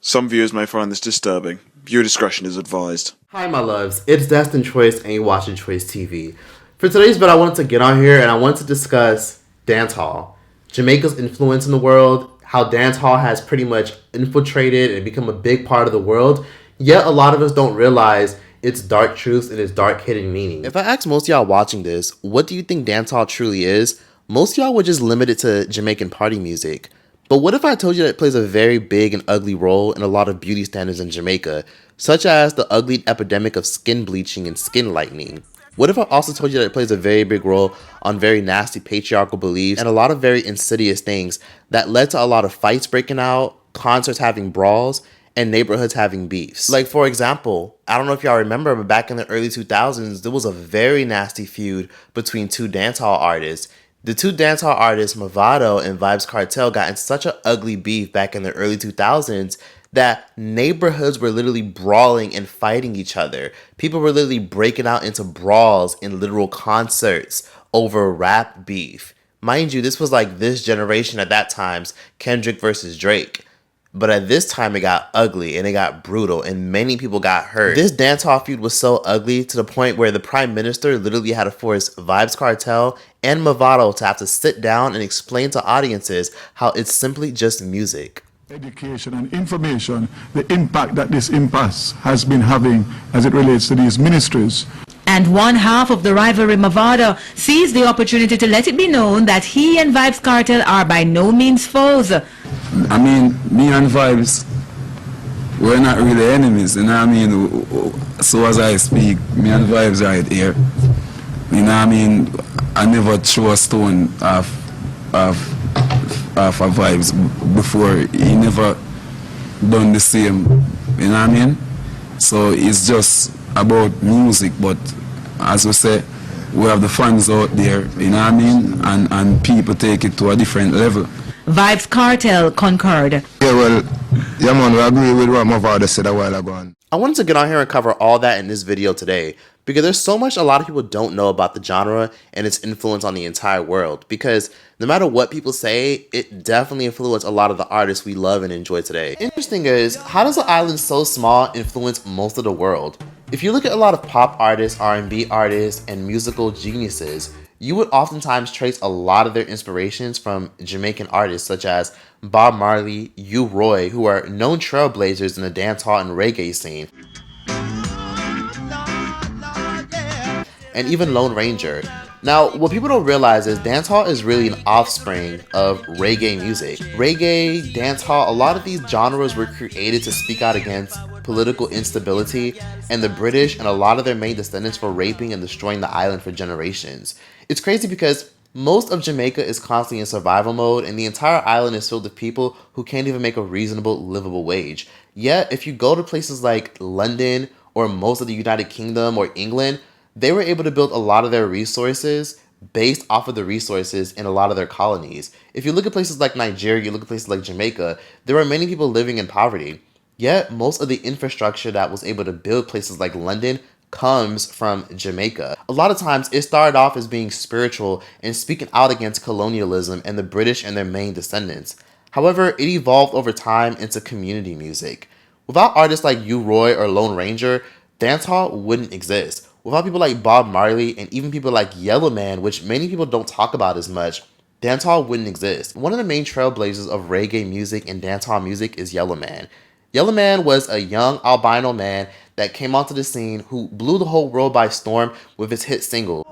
Some viewers may find this disturbing. Viewer discretion is advised. Hi my loves, it's Destin Choice and you're watching Choice TV. For today's video I wanted to get on here and I wanted to discuss dancehall. Jamaica's influence in the world, how dancehall has pretty much infiltrated and become a big part of the world, yet a lot of us don't realize its dark truths and its dark hidden meaning. If I ask most of y'all watching this, what do you think dancehall truly is? Most of y'all would just limit it to Jamaican party music. But what if I told you that it plays a very big and ugly role in a lot of beauty standards in Jamaica, such as the ugly epidemic of skin bleaching and skin lightening? What if I also told you that it plays a very big role on very nasty patriarchal beliefs and a lot of very insidious things that led to a lot of fights breaking out, concerts having brawls, and neighborhoods having beefs? Like, for example, I don't know if y'all remember, but back in the early 2000s, there was a very nasty feud between two dancehall artists. The two dancehall artists, Mavado and Vybz Kartel, got in such an ugly beef back in the early 2000s that neighborhoods were literally brawling and fighting each other. People were literally breaking out into brawls in literal concerts over rap beef. Mind you, this was like this generation at that time's Kendrick versus Drake. But at this time, it got ugly and it got brutal and many people got hurt. This dancehall feud was so ugly to the point where the Prime Minister literally had to force Vybz Kartel and Mavado to have to sit down and explain to audiences how it's simply just music. Education and information, the impact that this impasse has been having as it relates to these ministries. And one half of the rivalry, Mavado, seized the opportunity to let it be known that he and Vybz Kartel are by no means foes. I mean, me and Vybz, we're not really enemies, you know what I mean? So as I speak, me and Vybz right here, you know what I mean? I never threw a stone off a Vybz before. He never done the same, you know what I mean? So it's just about music, but as we say, we have the fans out there, you know what I mean? And people take it to a different level. Vybz Kartel concurred. Yeah, well, yeah man, we agree with what Mavado said a while ago. I wanted to get on here and cover all that in this video today because there's so much a lot of people don't know about the genre and its influence on the entire world, because no matter what people say, it definitely influenced a lot of the artists we love and enjoy today. Interesting is, how does an island so small influence most of the world? If you look at a lot of pop artists, R&B artists, and musical geniuses, you would oftentimes trace a lot of their inspirations from Jamaican artists such as Bob Marley, U-Roy, who are known trailblazers in the dancehall and reggae scene, and even Lone Ranger. Now, what people don't realize is dancehall is really an offspring of reggae music. Reggae, dancehall, a lot of these genres were created to speak out against political instability, and the British and a lot of their main descendants were raping and destroying the island for generations. It's crazy because most of Jamaica is constantly in survival mode and the entire island is filled with people who can't even make a reasonable, livable wage. Yet, if you go to places like London or most of the United Kingdom or England, they were able to build a lot of their resources based off of the resources in a lot of their colonies. If you look at places like Nigeria, you look at places like Jamaica, there are many people living in poverty. Yet, most of the infrastructure that was able to build places like London comes from Jamaica. A lot of times, it started off as being spiritual and speaking out against colonialism and the British and their main descendants. However, it evolved over time into community music. Without artists like U-Roy or Lone Ranger, dancehall wouldn't exist. Without people like Bob Marley and even people like Yellowman, which many people don't talk about as much, dancehall wouldn't exist. One of the main trailblazers of reggae music and dancehall music is Yellowman. Yellowman was a young albino man that came onto the scene who blew the whole world by storm with his hit single.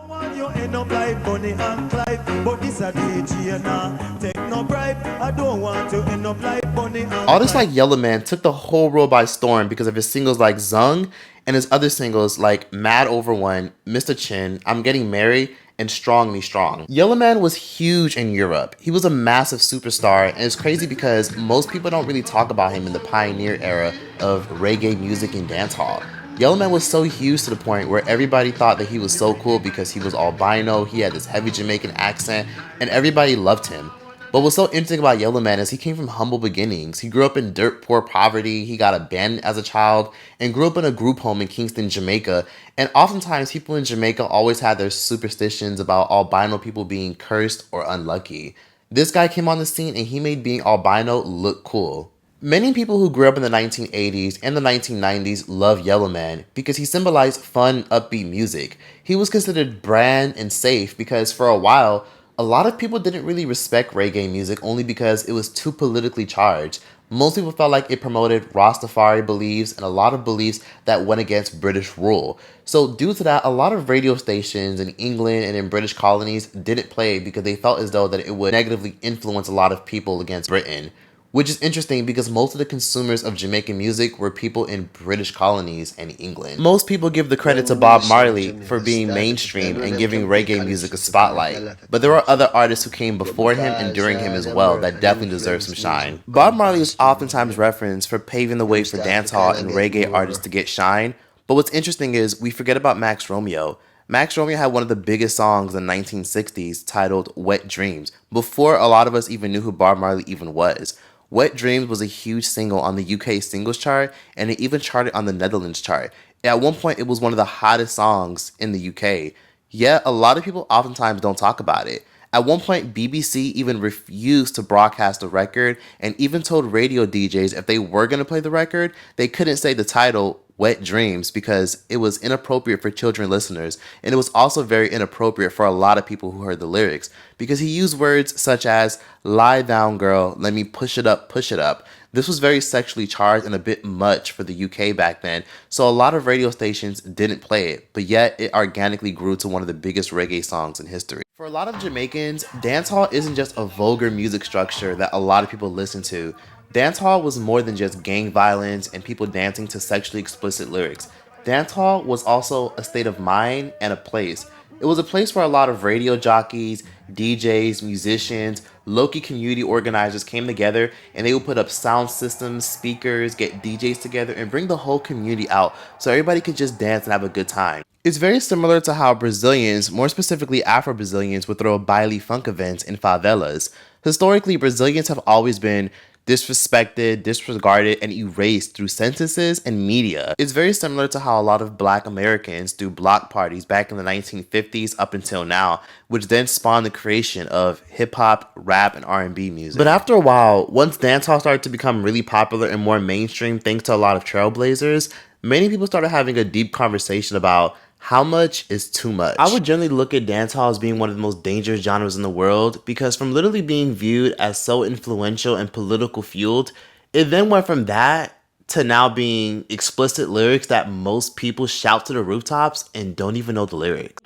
Artists like Yellowman took the whole world by storm because of his singles like Zung and his other singles like Mad Over One, Mr. Chin, I'm Getting Married, and Strong Me Strong. Yellowman was huge in Europe. He was a massive superstar, and it's crazy because most people don't really talk about him in the pioneer era of reggae music and dancehall. Yellowman was so huge to the point where everybody thought that he was so cool because he was albino, he had this heavy Jamaican accent, and everybody loved him. But what's so interesting about Yellowman is he came from humble beginnings. He grew up in dirt poor poverty, he got abandoned as a child, and grew up in a group home in Kingston, Jamaica. And oftentimes people in Jamaica always had their superstitions about albino people being cursed or unlucky. This guy came on the scene and he made being albino look cool. Many people who grew up in the 1980s and the 1990s love Yellow Man because he symbolized fun, upbeat music. He was considered brand and safe because for a while, a lot of people didn't really respect reggae music only because it was too politically charged. Most people felt like it promoted Rastafari beliefs and a lot of beliefs that went against British rule. So due to that, a lot of radio stations in England and in British colonies didn't play because they felt as though that it would negatively influence a lot of people against Britain. Which is interesting because most of the consumers of Jamaican music were people in British colonies and England. Most people give the credit to Bob Marley for being mainstream and giving reggae music a spotlight, but there are other artists who came before him and during him as well that definitely deserve some shine. Bob Marley is oftentimes referenced for paving the way for dancehall and reggae artists to get shine, but what's interesting is we forget about Max Romeo. Max Romeo had one of the biggest songs in the 1960s titled Wet Dreams, before a lot of us even knew who Bob Marley even was. Wet Dreams was a huge single on the UK singles chart, and it even charted on the Netherlands chart. At one point, it was one of the hottest songs in the UK. Yet, a lot of people oftentimes don't talk about it. At one point, BBC even refused to broadcast the record and even told radio DJs if they were going to play the record, they couldn't say the title Wet Dreams because it was inappropriate for children listeners, and it was also very inappropriate for a lot of people who heard the lyrics because he used words such as lie down girl, let me push it up, push it up. This was very sexually charged and a bit much for the UK back then, so a lot of radio stations didn't play it, but yet it organically grew to one of the biggest reggae songs in history. For a lot of Jamaicans, dancehall isn't just a vulgar music structure that a lot of people listen to. Dancehall was more than just gang violence and people dancing to sexually explicit lyrics. Dancehall was also a state of mind and a place. It was a place where a lot of radio jockeys, DJs, musicians, local community organizers came together and they would put up sound systems, speakers, get DJs together and bring the whole community out so everybody could just dance and have a good time. It's very similar to how Brazilians, more specifically Afro-Brazilians, would throw baile funk events in favelas. Historically, Brazilians have always been disrespected, disregarded, and erased through censuses and media. It's very similar to how a lot of Black Americans do block parties back in the 1950s up until now, which then spawned the creation of hip-hop, rap, and R&B music. But after a while, once dancehall started to become really popular and more mainstream thanks to a lot of Trailblazers, many people started having a deep conversation about how much is too much. I would generally look at dancehall as being one of the most dangerous genres in the world because from literally being viewed as so influential and political fueled, it then went from that to now being explicit lyrics that most people shout to the rooftops and don't even know the lyrics.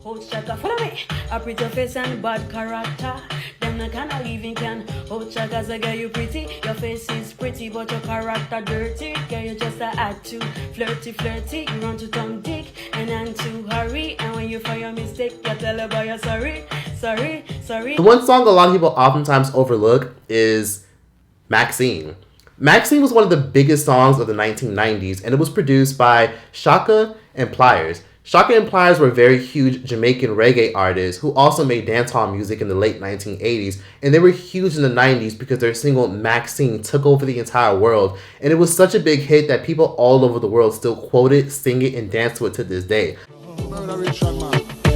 Hold shaka, follow me. A pretty face and bad character. Them not kinda even can hold shaka, say girl you pretty. Your face is pretty, but your character dirty. Girl you just a act too flirty, flirty. You run to Tom Dick and to hurry. And when you find your mistake, you tell her boy you're sorry, sorry, sorry. The one song a lot of people oftentimes overlook is Maxine. Maxine was one of the biggest songs of the 1990s, and it was produced by Shaka and Pliers. Shaka and Pliers were very huge Jamaican reggae artists who also made dancehall music in the late 1980s, and they were huge in the 90s because their single Maxine took over the entire world, and it was such a big hit that people all over the world still quote it, sing it, and dance to it to this day.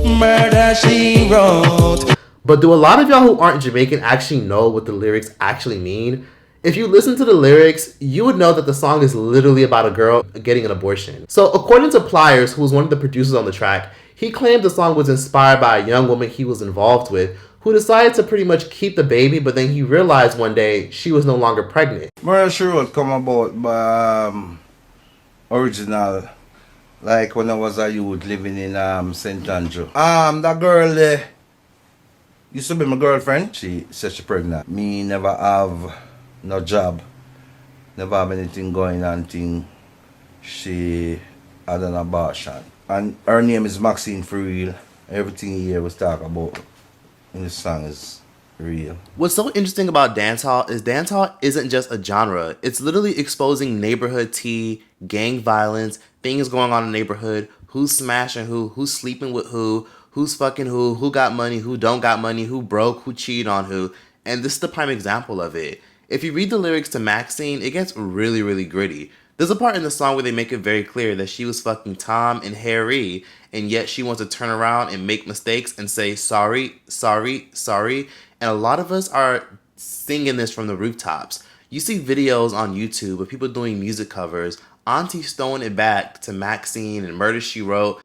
Murder she wrote. But do a lot of y'all who aren't Jamaican actually know what the lyrics actually mean? If you listen to the lyrics, you would know that the song is literally about a girl getting an abortion. So according to Pliers, who was one of the producers on the track, he claimed the song was inspired by a young woman he was involved with who decided to pretty much keep the baby, but then he realized one day she was no longer pregnant. Murder She Wrote come about by original, like when I was a youth living in St. Andrew. That girl used to be my girlfriend. She said she's pregnant. Me never have no job, never have anything going on thing. She had an abortion. And her name is Maxine for real. Everything here was talk about in the song is real. What's so interesting about dancehall isn't just a genre. It's literally exposing neighborhood tea, gang violence, things going on in the neighborhood, who's smashing who's sleeping with who's fucking who got money, who don't got money, who broke, who cheated on who. And this is the prime example of it. If you read the lyrics to Maxine, it gets really, really gritty. There's a part in the song where they make it very clear that she was fucking Tom and Harry, and yet she wants to turn around and make mistakes and say sorry, sorry, sorry. And a lot of us are singing this from the rooftops. You see videos on YouTube of people doing music covers, aunties throwing it back to Maxine and Murder, She Wrote,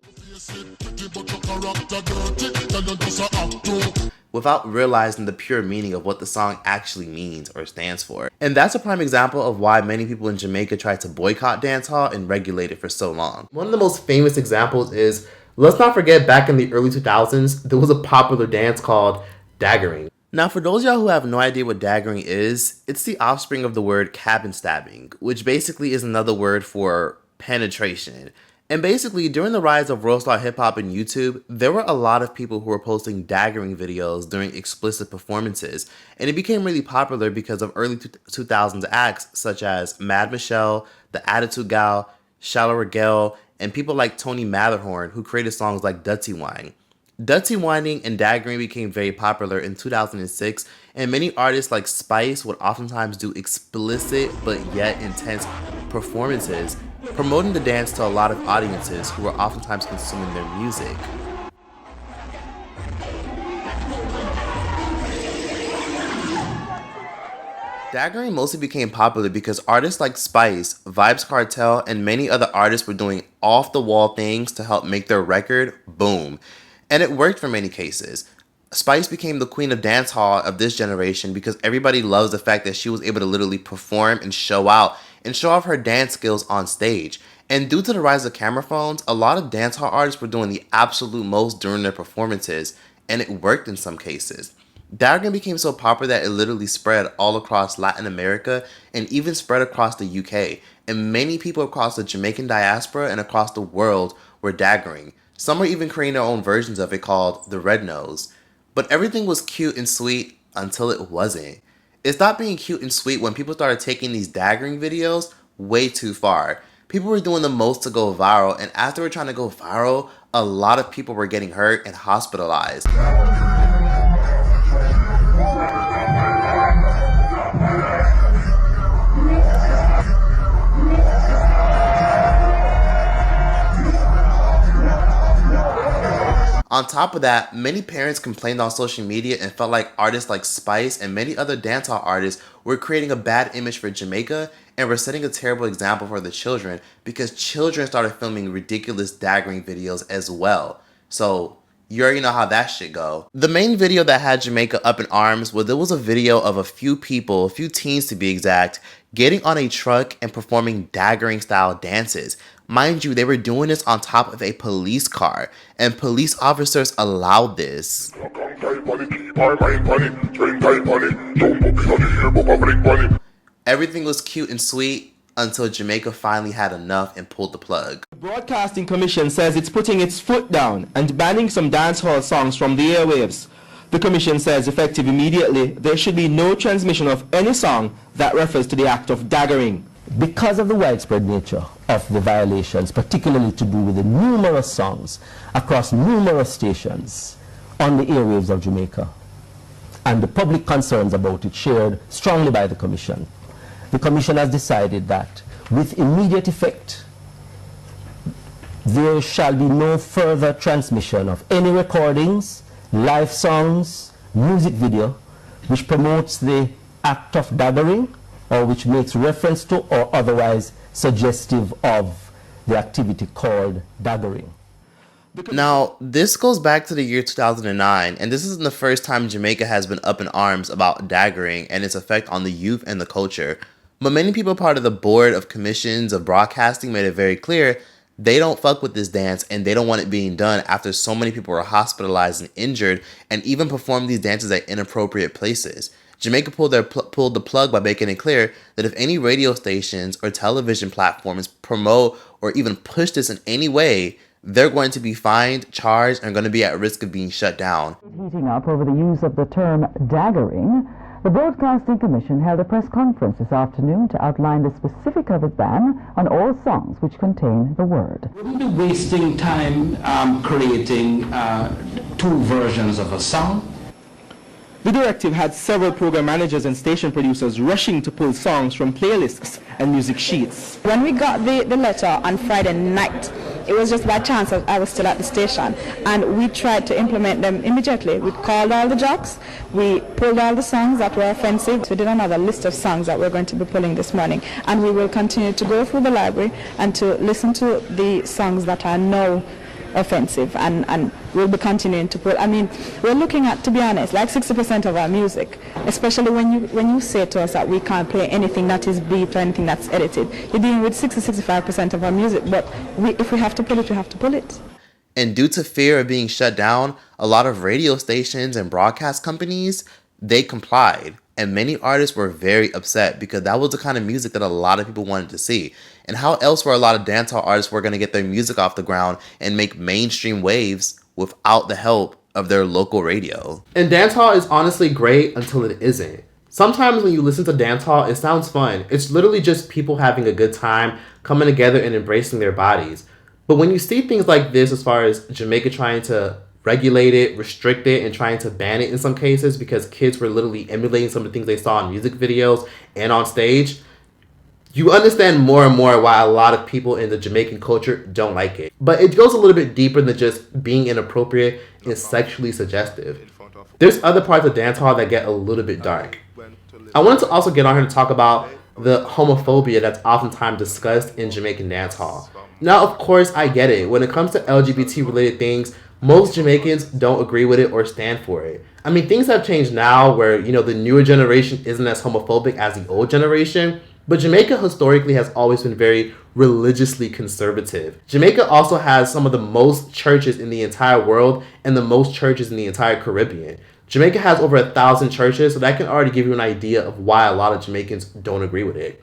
without realizing the pure meaning of what the song actually means or stands for. And that's a prime example of why many people in Jamaica tried to boycott dancehall and regulate it for so long. One of the most famous examples is, let's not forget back in the early 2000s, there was a popular dance called daggering. Now for those of y'all who have no idea what daggering is, it's the offspring of the word cabin stabbing, which basically is another word for penetration. And basically, during the rise of world star hip-hop and YouTube, there were a lot of people who were posting daggering videos during explicit performances, and it became really popular because of early 2000s acts such as Mad Michelle, The Attitude Gal, Shallow Girl, and people like Tony Matterhorn, who created songs like Dutty Wine. Dutty whining and daggering became very popular in 2006, and many artists like Spice would oftentimes do explicit but yet intense performances, promoting the dance to a lot of audiences who were oftentimes consuming their music. Daggering mostly became popular because artists like Spice, Vybz Kartel, and many other artists were doing off-the-wall things to help make their record boom. And it worked for many cases. Spice became the queen of dancehall of this generation because everybody loves the fact that she was able to literally perform and show out and show off her dance skills on stage. And due to the rise of camera phones, a lot of dancehall artists were doing the absolute most during their performances, and it worked in some cases. Daggering became so popular that it literally spread all across Latin America and even spread across the UK. And many people across the Jamaican diaspora and across the world were daggering. Some were even creating their own versions of it called the Red Nose. But everything was cute and sweet until it wasn't. It stopped being cute and sweet when people started taking these daggering videos way too far. People were doing the most to go viral, and as they were trying to go viral, a lot of people were getting hurt and hospitalized. On top of that, many parents complained on social media and felt like artists like Spice and many other dancehall artists were creating a bad image for Jamaica and were setting a terrible example for the children because children started filming ridiculous daggering videos as well. So you already know how that shit go. The main video that had Jamaica up in arms was there was a video of a few people, a few teens to be exact, getting on a truck and performing daggering style dances. Mind you, they were doing this on top of a police car, and police officers allowed this. Everything was cute and sweet until Jamaica finally had enough and pulled the plug. The Broadcasting Commission says it's putting its foot down and banning some dancehall songs from the airwaves. The Commission says effective immediately, there should be no transmission of any song that refers to the act of daggering. Because of the widespread nature of the violations, particularly to do with the numerous songs across numerous stations on the airwaves of Jamaica, and the public concerns about it shared strongly by the Commission has decided that with immediate effect, there shall be no further transmission of any recordings, live songs, music video, which promotes the act of daggering, or which makes reference to or otherwise suggestive of the activity called daggering. Now, this goes back to the year 2009, and this isn't the first time Jamaica has been up in arms about daggering and its effect on the youth and the culture. But many people part of the board of commissions of broadcasting made it very clear they don't fuck with this dance and they don't want it being done after so many people were hospitalized and injured and even performed these dances at inappropriate places. Jamaica pulled the plug by making it clear that if any radio stations or television platforms promote or even push this in any way, they're going to be fined, charged, and going to be at risk of being shut down. Heating up over the use of the term daggering, the Broadcasting Commission held a press conference this afternoon to outline the specific of its ban on all songs which contain the word. Wouldn't be wasting time creating two versions of a song. The directive had several program managers and station producers rushing to pull songs from playlists and music sheets. When we got the letter on Friday night it was just by chance that I was still at the station, and we tried to implement them immediately. We called all the jocks, we pulled all the songs that were offensive. We did another list of songs that we're going to be pulling this morning, and we will continue to go through the library and to listen to the songs that are now offensive, and we'll be continuing to put. I mean, we're looking at, to be honest, like 60% of our music, especially when you say to us that we can't play anything that is beat or anything that's edited. You're dealing with 65% of our music, but if we have to pull it, we have to pull it. And due to fear of being shut down, a lot of radio stations and broadcast companies, they complied. And many artists were very upset because that was the kind of music that a lot of people wanted to see. And how else were a lot of dancehall artists were going to get their music off the ground and make mainstream waves without the help of their local radio? And dancehall is honestly great until it isn't. Sometimes when you listen to dancehall, it sounds fun. It's literally just people having a good time, coming together and embracing their bodies. But when you see things like this, as far as Jamaica trying to regulate it, restrict it, and trying to ban it in some cases because kids were literally emulating some of the things they saw in music videos and on stage, you understand more and more why a lot of people in the Jamaican culture don't like it. But it goes a little bit deeper than just being inappropriate and sexually suggestive. There's other parts of dancehall that get a little bit dark. I wanted to also get on here to talk about the homophobia that's oftentimes discussed in Jamaican dancehall. Now, of course, I get it. When it comes to LGBT-related things, most Jamaicans don't agree with it or stand for it. I mean, things have changed now where, the newer generation isn't as homophobic as the old generation, but Jamaica historically has always been very religiously conservative. Jamaica also has some of the most churches in the entire world and the most churches in the entire Caribbean. Jamaica has over 1,000 churches, so that can already give you an idea of why a lot of Jamaicans don't agree with it.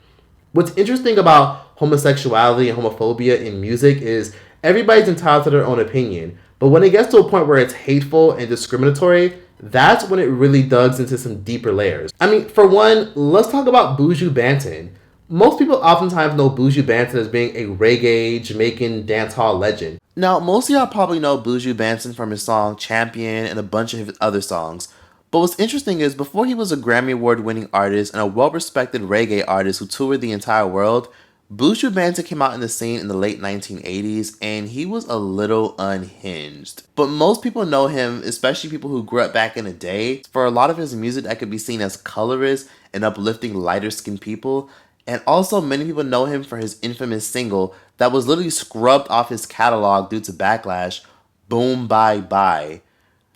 What's interesting about homosexuality and homophobia in music is everybody's entitled to their own opinion. But when it gets to a point where it's hateful and discriminatory, that's when it really digs into some deeper layers. I mean, for one, let's talk about Buju Banton. Most people oftentimes know Buju Banton as being a reggae Jamaican dancehall legend. Now, most of y'all probably know Buju Banton from his song Champion and a bunch of his other songs. But what's interesting is before he was a Grammy Award winning artist and a well-respected reggae artist who toured the entire world, Buju Banton came out in the scene in the late 1980s, and he was a little unhinged. But most people know him, especially people who grew up back in the day, for a lot of his music that could be seen as colorist and uplifting lighter-skinned people. And also many people know him for his infamous single that was literally scrubbed off his catalog due to backlash, Boom Bye Bye.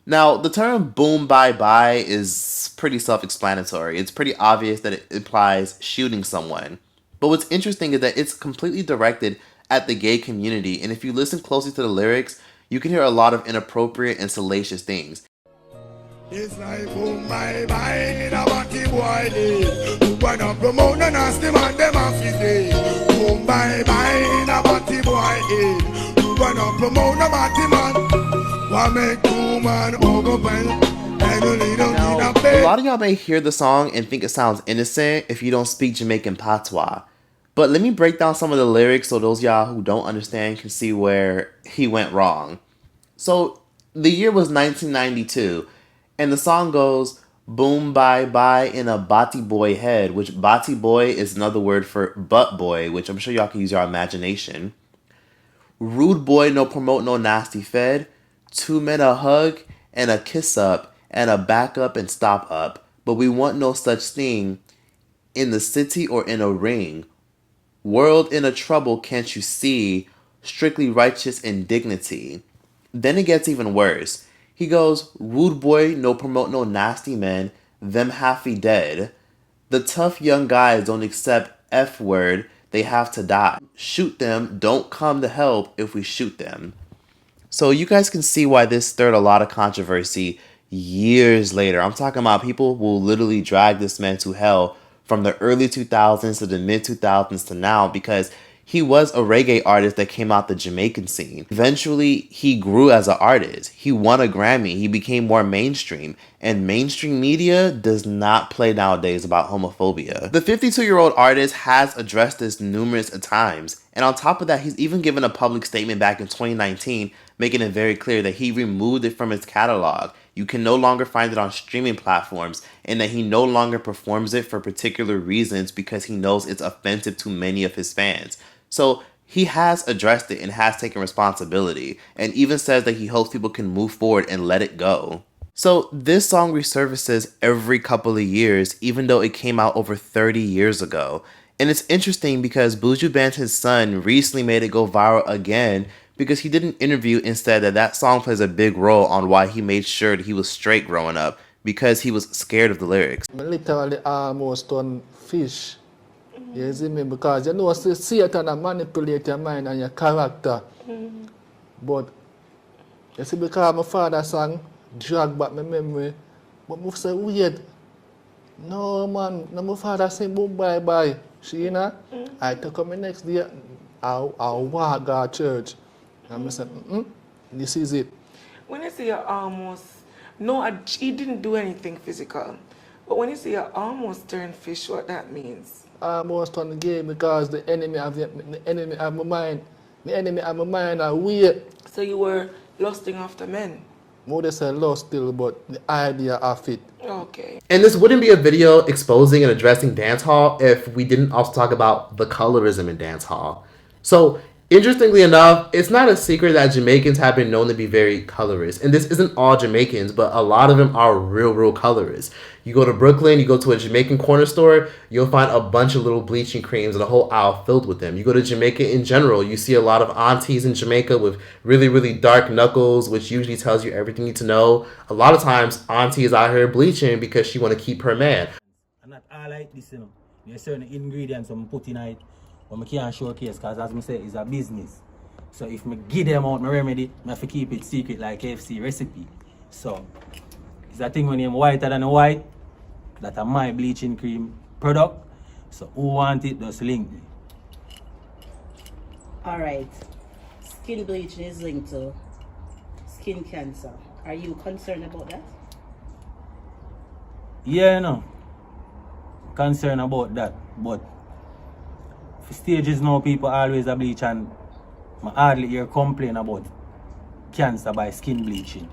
Now, the term boom bye bye is pretty self-explanatory. It's pretty obvious that it implies shooting someone. But what's interesting is that it's completely directed at the gay community, and if you listen closely to the lyrics, you can hear a lot of inappropriate and salacious things. It's like boom bye bye in a batty boy day. Who wanna promote the nasty man them off his day. Boom bye bye in a batty boy day. Who wanna promote the batty man. Why make two man overwhelm? Now, a lot of y'all may hear the song and think it sounds innocent if you don't speak Jamaican patois. But let me break down some of the lyrics so those y'all who don't understand can see where he went wrong. So, the year was 1992, and the song goes, boom bye bye in a bati boy head, which bati boy is another word for butt boy, which I'm sure y'all can use your imagination. Rude boy no promote no nasty fed, 2 men a hug and a kiss up and a back up and stop up, but we want no such thing in the city or in a ring. World in a trouble, can't you see? Strictly righteous indignity. Then it gets even worse. He goes, rude boy, no promote no nasty men, them halfy dead. The tough young guys don't accept F word, they have to die. Shoot them, don't come to help if we shoot them. So you guys can see why this stirred a lot of controversy years later. I'm talking about people will literally drag this man to hell from the early 2000s to the mid 2000s to now because he was a reggae artist that came out the Jamaican scene. Eventually, he grew as an artist. He won a Grammy. He became more mainstream. And mainstream media does not play nowadays about homophobia. The 52-year-old artist has addressed this numerous times. And on top of that, he's even given a public statement back in 2019, making it very clear that he removed it from his catalog. You can no longer find it on streaming platforms, and that he no longer performs it for particular reasons because he knows it's offensive to many of his fans. So he has addressed it and has taken responsibility, and even says that he hopes people can move forward and let it go. So this song resurfaces every couple of years, even though it came out over 30 years ago. And it's interesting because Buju Banton's son recently made it go viral again because he did an interview and said that that song plays a big role on why he made sure that he was straight growing up, because he was scared of the lyrics. I literally almost turn fish. You see me? Because you know, Satan manipulate your mind and your character. But you see, because my father sang, drag back my memory. But I say, weird. No, man, no, my father say, boom, bye bye. She, you know, I took her next day, I'll walk to church. And I said, this is it. When I say you almost, no, he didn't do anything physical. But when you say you almost turned fish, what that means? Almost on the game because the enemy of my mind. The enemy of my mind are weird. So you were lusting after men? More they say lust still, but the idea of it. Okay. And this wouldn't be a video exposing and addressing dancehall if we didn't also talk about the colorism in dancehall. So, interestingly enough, it's not a secret that Jamaicans have been known to be very colorist. And this isn't all Jamaicans, but a lot of them are real colorists. You go to Brooklyn, you go to a Jamaican corner store, you'll find a bunch of little bleaching creams and a whole aisle filled with them. You go to Jamaica in general, you see a lot of aunties in Jamaica with really dark knuckles, which usually tells you everything you need to know. A lot of times, auntie is out here bleaching because she want to keep her man. And not all like this, you know. There's certain ingredients I'm putting in it, but I can't showcase because, as I say, it's a business. So if I give them out my remedy, I have to keep it secret like KFC recipe. So, it's a thing when I'm whiter than a white, that are my bleaching cream product. So who want it, just link me. Alright. Skin bleaching is linked to skin cancer. Are you concerned about that? Yeah, no. Concerned about that. But for stages now, people always a bleach, and I hardly hear complain about cancer by skin bleaching.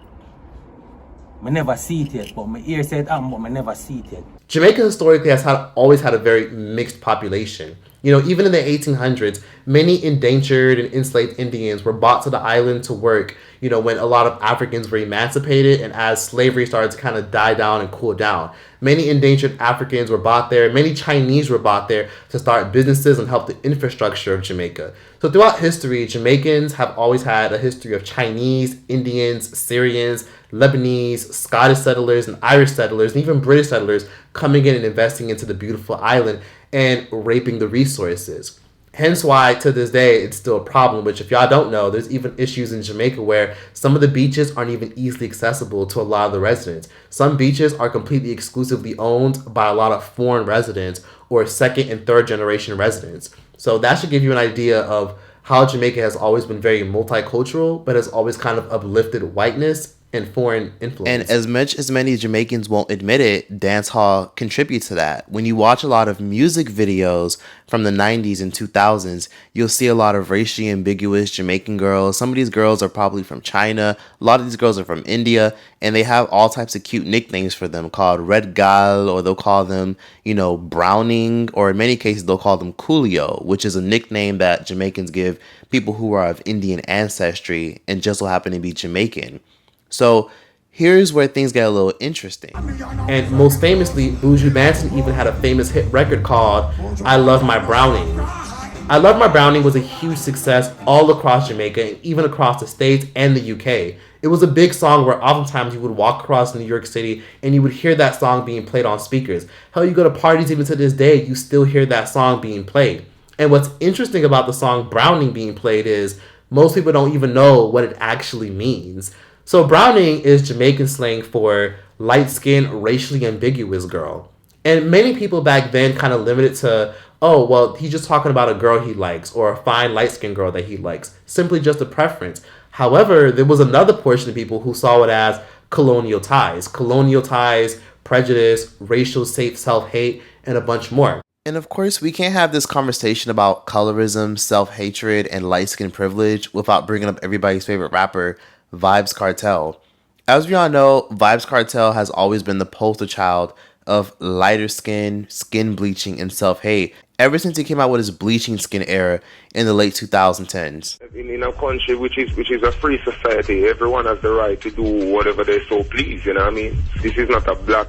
I never see it yet, but my ear said but I never see it yet. Jamaica historically has always had a very mixed population. You know, even in the 1800s, many endangered and enslaved Indians were brought to the island to work, you know, when a lot of Africans were emancipated and as slavery started to kind of die down and cool down. Many endangered Africans were brought there. Many Chinese were brought there to start businesses and help the infrastructure of Jamaica. So throughout history, Jamaicans have always had a history of Chinese, Indians, Syrians, Lebanese, Scottish settlers, and Irish settlers, and even British settlers coming in and investing into the beautiful island and raping the resources. Hence why, to this day, it's still a problem, which if y'all don't know, there's even issues in Jamaica where some of the beaches aren't even easily accessible to a lot of the residents. Some beaches are completely exclusively owned by a lot of foreign residents or second and third generation residents. So that should give you an idea of how Jamaica has always been very multicultural, but has always kind of uplifted whiteness and foreign influence. And as much as many Jamaicans won't admit it, dancehall contributes to that. When you watch a lot of music videos from the 90s and 2000s, you'll see a lot of racially ambiguous Jamaican girls. Some of these girls are probably from China. A lot of these girls are from India, and they have all types of cute nicknames for them called Red Gal, or they'll call them, you know, Browning, or in many cases they'll call them Coolio, which is a nickname that Jamaicans give people who are of Indian ancestry and just so happen to be Jamaican. So here's where things get a little interesting. And most famously, Buju Banton even had a famous hit record called I Love My Browning. I Love My Browning was a huge success all across Jamaica and even across the States and the UK. It was a big song where oftentimes you would walk across New York City and you would hear that song being played on speakers. Hell, you go to parties even to this day, you still hear that song being played. And what's interesting about the song Browning being played is most people don't even know what it actually means. So browning is Jamaican slang for light-skinned, racially ambiguous girl. And many people back then kind of limited to, oh, well, he's just talking about a girl he likes or a fine light-skinned girl that he likes. Simply just a preference. However, there was another portion of people who saw it as colonial ties, prejudice, racial self-hate, and a bunch more. And of course, we can't have this conversation about colorism, self-hatred, and light-skin privilege without bringing up everybody's favorite rapper, Vybz Kartel. As we all know, Vybz Kartel has always been the poster child of lighter skin, skin bleaching, and self-hate ever since he came out with his bleaching skin era in the late 2010s. In a country which is a free society, everyone has the right to do whatever they so please, you know what I mean? This is not a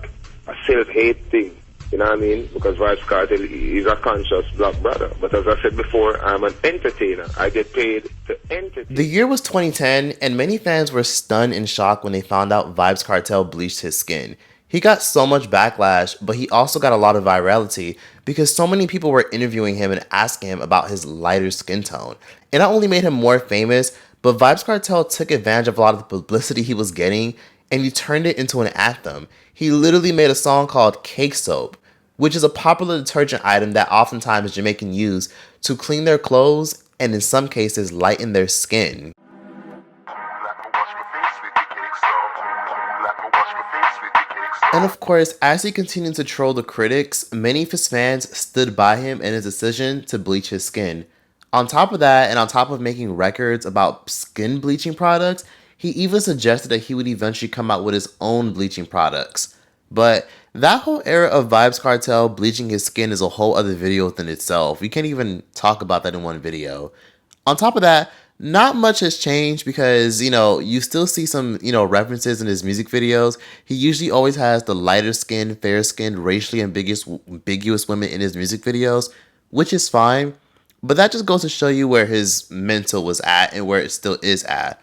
self-hate thing, you know what I mean? Because Vybz Kartel is a conscious black brother. But as I said before, I'm an entertainer. I get paid to entertain. The year was 2010, and many fans were stunned and shocked when they found out Vybz Kartel bleached his skin. He got so much backlash, but he also got a lot of virality because so many people were interviewing him and asking him about his lighter skin tone. It not only made him more famous, but Vybz Kartel took advantage of a lot of the publicity he was getting and he turned it into an anthem. He literally made a song called Cake Soap, which is a popular detergent item that oftentimes Jamaicans use to clean their clothes and in some cases lighten their skin. And of course, as he continued to troll the critics, many of his fans stood by him in his decision to bleach his skin. On top of that, and on top of making records about skin bleaching products, he even suggested that he would eventually come out with his own bleaching products. But that whole era of Vybz Kartel bleaching his skin is a whole other video within itself. We can't even talk about that in one video. On top of that, not much has changed because, you still see some, references in his music videos. He usually always has the lighter skin, fair skinned, racially ambiguous women in his music videos, which is fine. But that just goes to show you where his mental was at and where it still is at.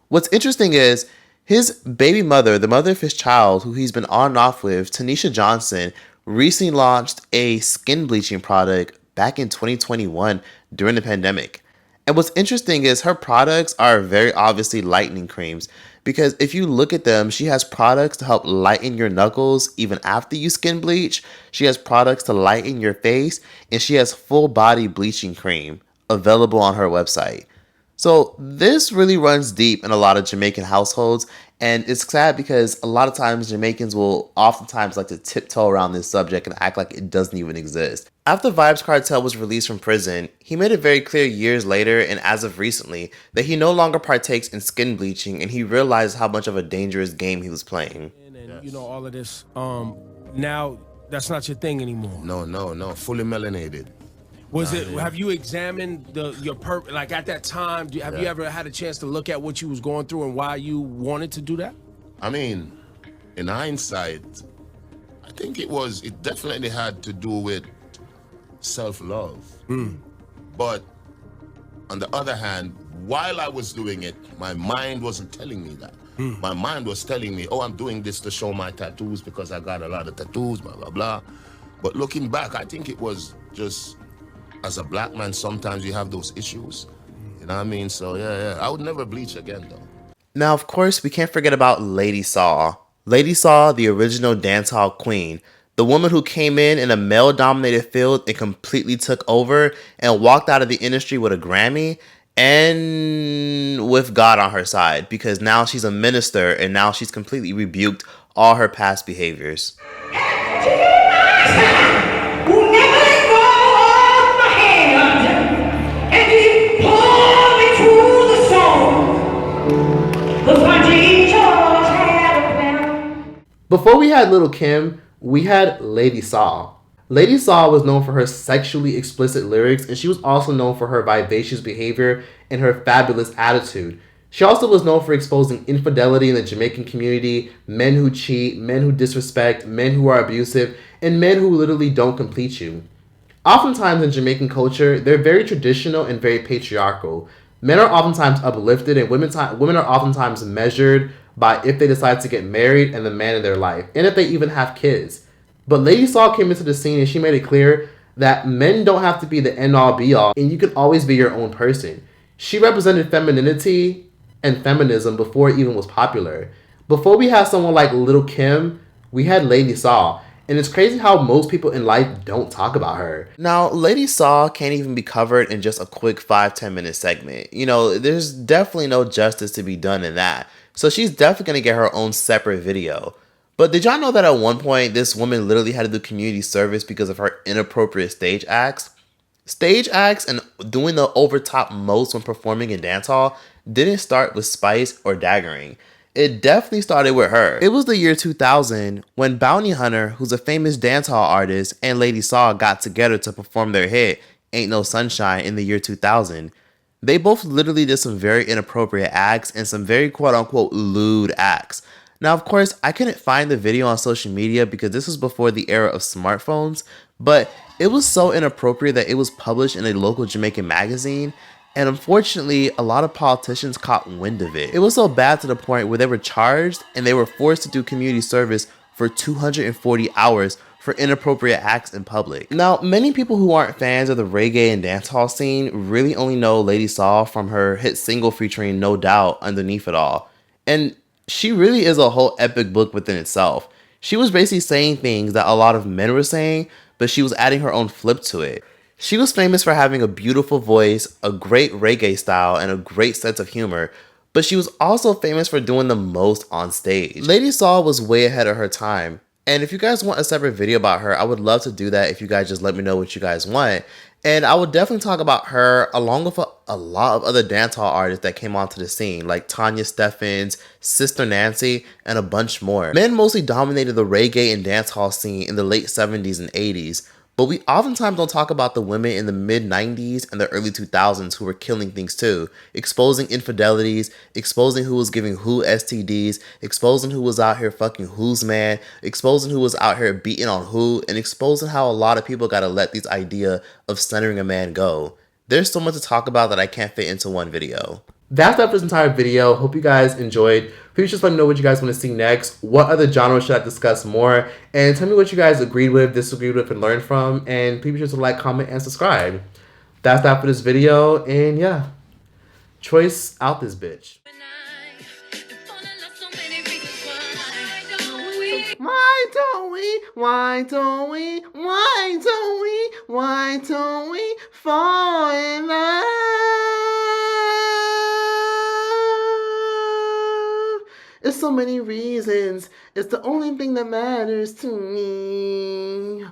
What's interesting is his baby mother, the mother of his child, who he's been on and off with, Tanisha Johnson, recently launched a skin bleaching product back in 2021 during the pandemic. And what's interesting is her products are very obviously lightening creams because if you look at them, she has products to help lighten your knuckles even after you skin bleach. She has products to lighten your face, and she has full body bleaching cream available on her website. So this really runs deep in a lot of Jamaican households, and it's sad because a lot of times Jamaicans will oftentimes like to tiptoe around this subject and act like it doesn't even exist. After Vybz Kartel was released from prison, he made it very clear years later and as of recently that he no longer partakes in skin bleaching and he realized how much of a dangerous game he was playing. And all of this, now that's not your thing anymore. No, fully melanated. Have you examined like at that time, have you ever had a chance to look at what you was going through and why you wanted to do that? I mean, in hindsight, I think it definitely had to do with self-love. But on the other hand, while I was doing it, my mind wasn't telling me that. My mind was telling me, I'm doing this to show my tattoos because I got a lot of tattoos, blah, blah, blah. But looking back, I think it was just, as a black man, sometimes you have those issues. You know what I mean? So yeah, I would never bleach again though. Now, of course, we can't forget about Lady Saw. Lady Saw, the original dancehall queen. The woman who came in a male-dominated field and completely took over and walked out of the industry with a Grammy and with God on her side because now she's a minister and now she's completely rebuked all her past behaviors. Before we had Little Kim, we had Lady Saw. Lady Saw was known for her sexually explicit lyrics, and she was also known for her vivacious behavior and her fabulous attitude. She also was known for exposing infidelity in the Jamaican community, men who cheat, men who disrespect, men who are abusive, and men who literally don't complete you. Oftentimes in Jamaican culture, they're very traditional and very patriarchal. Men are oftentimes uplifted and women are oftentimes measured by if they decide to get married and the man in their life, and if they even have kids. But Lady Saw came into the scene and she made it clear that men don't have to be the end-all be-all, and you can always be your own person. She represented femininity and feminism before it even was popular. Before we had someone like Little Kim, we had Lady Saw. And it's crazy how most people in life don't talk about her. Now, Lady Saw can't even be covered in just a quick 5-10 minute segment. There's definitely no justice to be done in that. So she's definitely going to get her own separate video. But did y'all know that at one point, this woman literally had to do community service because of her inappropriate stage acts? Stage acts and doing the over-top most when performing in dancehall didn't start with spice or daggering. It definitely started with her. It was the year 2000 when Bounty Hunter, who's a famous dancehall artist, and Lady Saw got together to perform their hit, Ain't No Sunshine, in the year 2000. They both literally did some very inappropriate acts and some very quote-unquote lewd acts. Now, of course, I couldn't find the video on social media because this was before the era of smartphones, but it was so inappropriate that it was published in a local Jamaican magazine, and unfortunately, a lot of politicians caught wind of it. It was so bad to the point where they were charged and they were forced to do community service for 240 hours for inappropriate acts in public. Now, many people who aren't fans of the reggae and dancehall scene really only know Lady Saw from her hit single featuring No Doubt underneath it all. And she really is a whole epic book within itself. She was basically saying things that a lot of men were saying, but she was adding her own flip to it. She was famous for having a beautiful voice, a great reggae style, and a great sense of humor, but she was also famous for doing the most on stage. Lady Saw was way ahead of her time. And if you guys want a separate video about her, I would love to do that if you guys just let me know what you guys want. And I would definitely talk about her along with a lot of other dancehall artists that came onto the scene, like Tanya Steffens, Sister Nancy, and a bunch more. Men mostly dominated the reggae and dancehall scene in the late 70s and 80s, but we oftentimes don't talk about the women in the mid-90s and the early 2000s who were killing things too, exposing infidelities, exposing who was giving who STDs, exposing who was out here fucking who's man, exposing who was out here beating on who, and exposing how a lot of people gotta let this idea of centering a man go. There's so much to talk about that I can't fit into one video. That's that for this entire video. Hope you guys enjoyed. Please just let me know what you guys want to see next. What other genres should I discuss more? And tell me what you guys agreed with, disagreed with, and learned from. And please be sure to like, comment, and subscribe. That's that for this video. And yeah, Choice out this bitch. Why don't we, why don't we, why don't we, why don't we fall in love? It's so many reasons. It's the only thing that matters to me.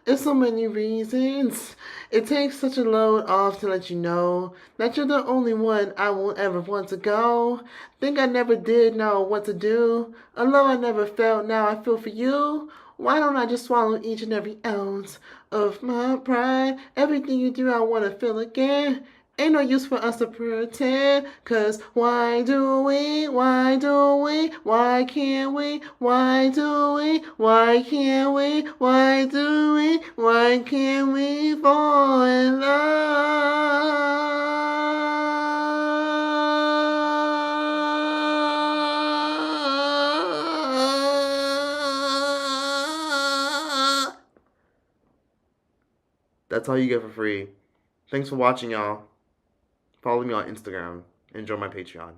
It's so many reasons. It takes such a load off to let you know that you're the only one I will ever want to go. Think I never did know what to do. A love I never felt, now I feel for you. Why don't I just swallow each and every ounce of my pride? Everything you do, I want to feel again. Ain't no use for us to pretend, 'cause why do we, why do we, why can't we, why do we, why can't we, why do we, why can't we fall in love? That's all you get for free. Thanks for watching, y'all. Follow me on Instagram and join my Patreon.